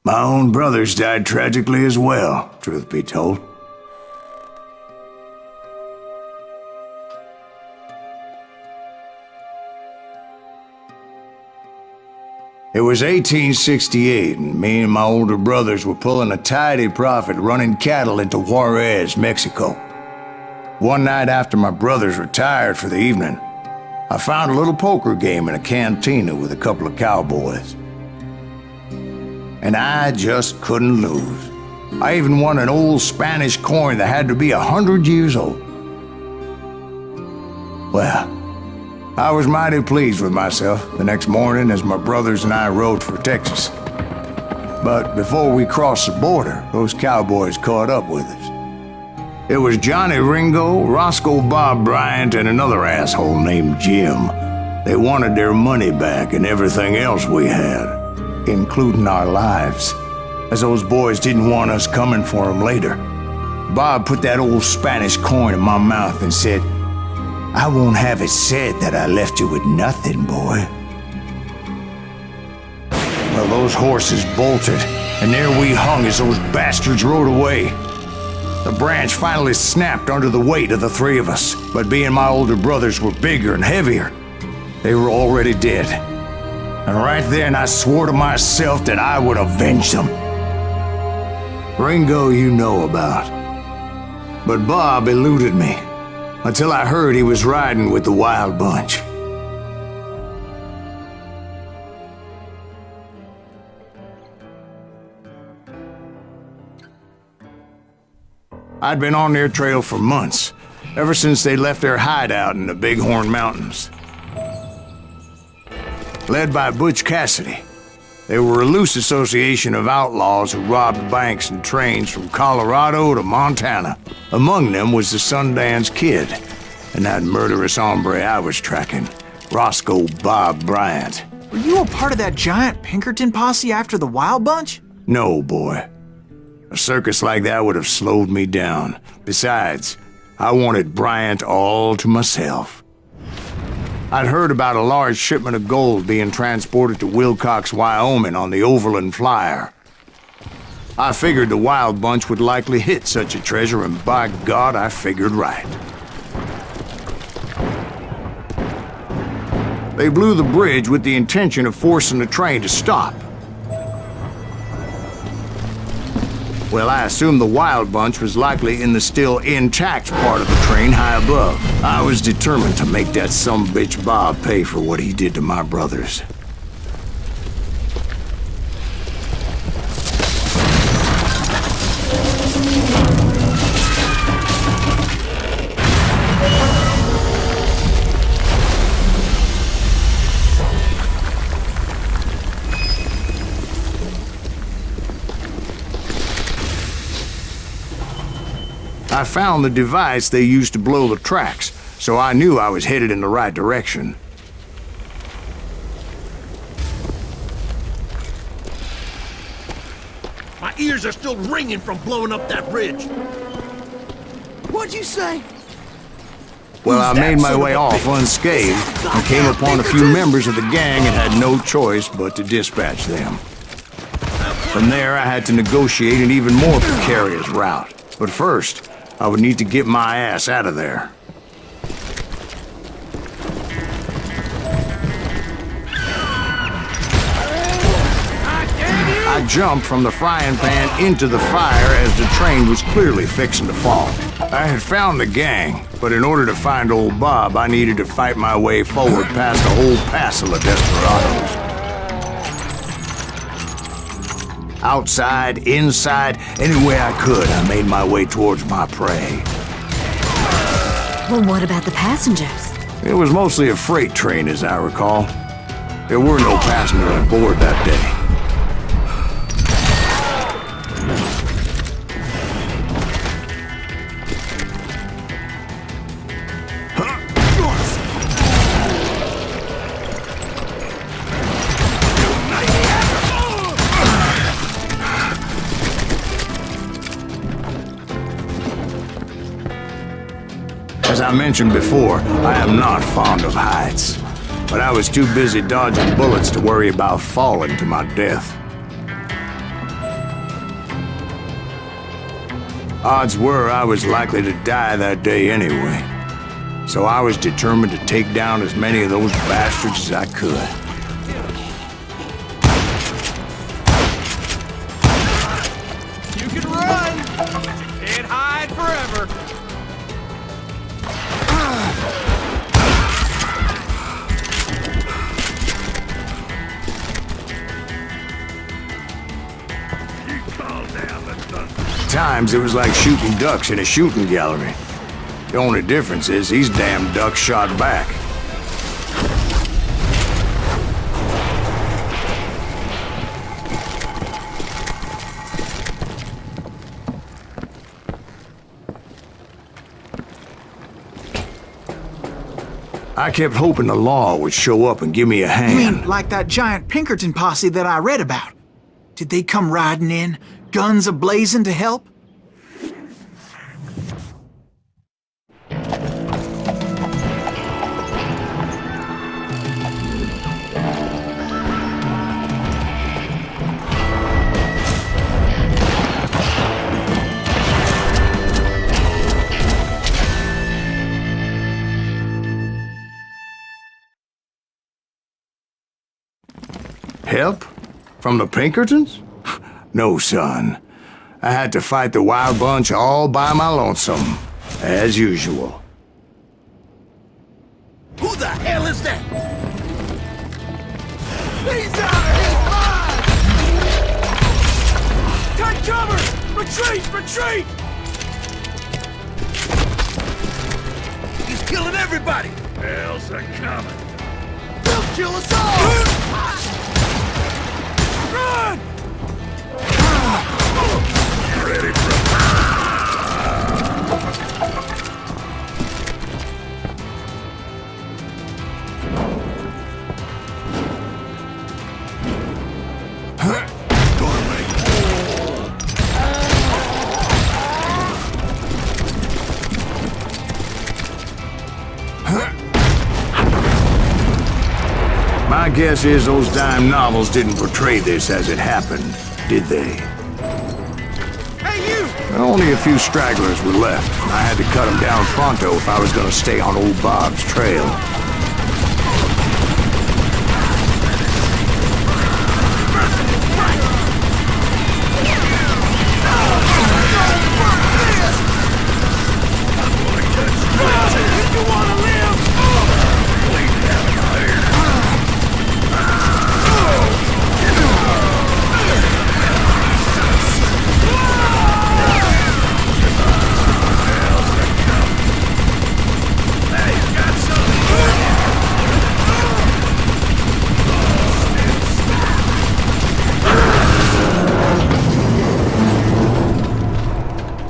My own brothers died tragically as well, truth be told. It was 1868, and me and my older brothers were pulling a tidy profit running cattle into Juarez, Mexico. One night after my brothers retired for the evening, I found a little poker game in a cantina with a couple of cowboys. And I just couldn't lose. I even won an old Spanish coin that had to be 100 years old. Well, I was mighty pleased with myself the next morning as my brothers and I rode for Texas. But before we crossed the border, those cowboys caught up with us. It was Johnny Ringo, Roscoe Bob Bryant, and another asshole named Jim. They wanted their money back and everything else we had, including our lives, as those boys didn't want us coming for them later. Bob put that old Spanish coin in my mouth and said, "I won't have it said that I left you with nothing, boy." Well, those horses bolted, and there we hung as those bastards rode away. The branch finally snapped under the weight of the three of us, but being my older brothers were bigger and heavier, they were already dead. And right then I swore to myself that I would avenge them. Ringo you know about. But Bob eluded me, until I heard he was riding with the Wild Bunch. I'd been on their trail for months, ever since they left their hideout in the Bighorn Mountains. Led by Butch Cassidy, they were a loose association of outlaws who robbed banks and trains from Colorado to Montana. Among them was the Sundance Kid, and that murderous hombre I was tracking, Roscoe Bob Bryant. Were you a part of that giant Pinkerton posse after the Wild Bunch? No, boy. A circus like that would have slowed me down. Besides, I wanted Bryant all to myself. I'd heard about a large shipment of gold being transported to Wilcox, Wyoming on the Overland Flyer. I figured the Wild Bunch would likely hit such a treasure, and by God, I figured right. They blew the bridge with the intention of forcing the train to stop. Well, I assumed the Wild Bunch was likely in the still intact part of the train high above. I was determined to make that sumbitch Bob pay for what he did to my brothers. I found the device they used to blow the tracks, so I knew I was headed in the right direction. My ears are still ringing from blowing up that bridge. What'd you say? Well, I made my way off unscathed and came upon a few members of the gang and had no choice but to dispatch them. From there, I had to negotiate an even more precarious route. But first, I would need to get my ass out of there. I jumped from the frying pan into the fire as the train was clearly fixing to fall. I had found the gang, but in order to find old Bob, I needed to fight my way forward past a whole passel of desperados. Outside, inside, any way I could, I made my way towards my prey. Well, what about the passengers? It was mostly a freight train, as I recall. There were no passengers aboard that day. As I mentioned before, I am not fond of heights, but I was too busy dodging bullets to worry about falling to my death. Odds were I was likely to die that day anyway. So I was determined to take down as many of those bastards as I could. You can run! Can't hide forever! Times it was like shooting ducks in a shooting gallery. The only difference is these damn ducks shot back. I kept hoping the law would show up and give me a You hand. mean like that giant Pinkerton posse that I read about? Did they come riding in, guns a-blazing to help? Help? From the Pinkertons? No, son. I had to fight the wild bunch all by my lonesome, as usual. Who the hell is that? He's out! He's mine! Take cover! Retreat! Retreat! He's killing everybody! Hell's a coming! They'll kill us all! Run! Ready for My guess is those dime novels didn't portray this as it happened, did they? Hey, you! Only a few stragglers were left. I had to cut them down pronto if I was gonna stay on old Bob's trail. If you wanna live!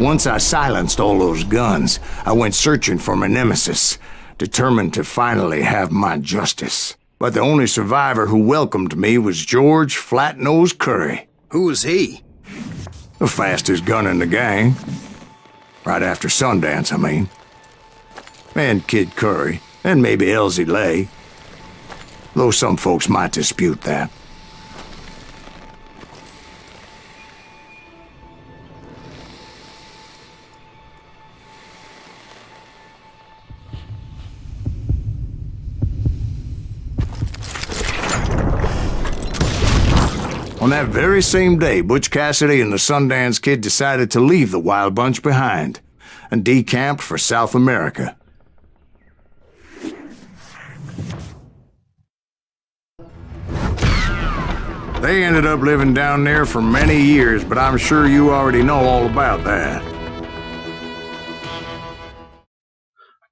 Once I silenced all those guns, I went searching for my nemesis, determined to finally have my justice. But the only survivor who welcomed me was George Flat-Nose Curry. Who was he? The fastest gun in the gang. Right after Sundance, I mean. And Kid Curry, and maybe Elsie Lay. Though some folks might dispute that. On that very same day, Butch Cassidy and the Sundance Kid decided to leave the Wild Bunch behind and decamped for South America. They ended up living down there for many years, but I'm sure you already know all about that.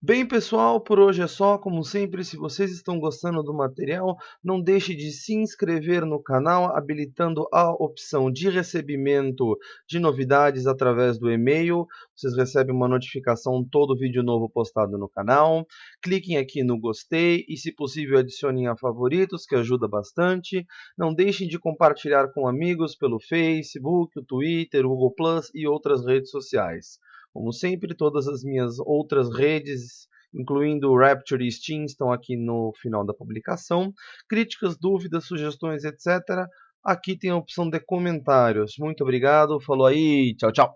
Bem, pessoal, por hoje é só. Como sempre, se vocês estão gostando do material, não deixe de se inscrever no canal, habilitando a opção de recebimento de novidades através do e-mail. Vocês recebem uma notificação todo vídeo novo postado no canal. Cliquem aqui no gostei e, se possível, adicionem a favoritos, que ajuda bastante. Não deixem de compartilhar com amigos pelo Facebook, o Twitter, o Google Plus e outras redes sociais. Como sempre, todas as minhas outras redes, incluindo o Rapture e Steam, estão aqui no final da publicação. Críticas, dúvidas, sugestões, etc. Aqui tem a opção de comentários. Muito obrigado, falou aí, tchau, tchau!